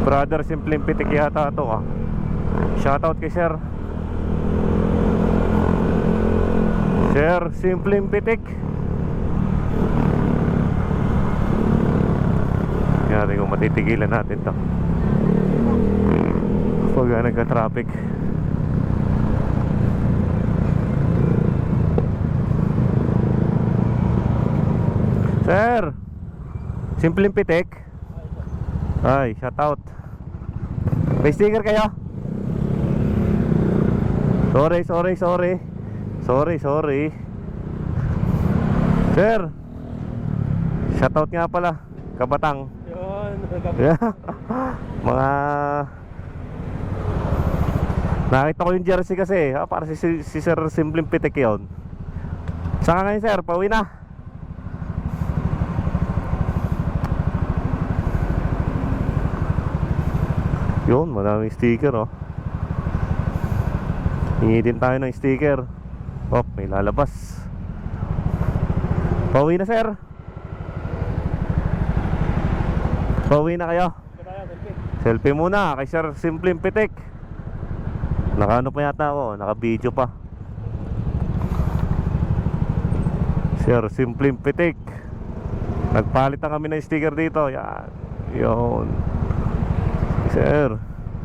Brother Simpleng Pitik yata ito ah. Shoutout kay Sir Simpleng Pitik. Yan, kung matitigilan natin to pag nagka-traffic. Sir Simpleng Pitik. Ay, shoutout. May sticker kayo? Sorry. Sir, shoutout nga pala, Kabatang. Yun. Mga nakita ko yung jersey kasi para si Sir Simpleng Pitik yun. Saan ka ngayon, sir? Pauwi na? Yun, maraming sticker oh. Hingi din tayo ng sticker. Oh, may lalabas. Pauwi na, sir? Pauwi na kayo? Selfie muna kay Sir Simpleng Pitik. Nakaano pa yata ako, naka-video pa. Sir Simpleng Pitik. Nagpalitan kami ng sticker dito. Yan. Yun. Sir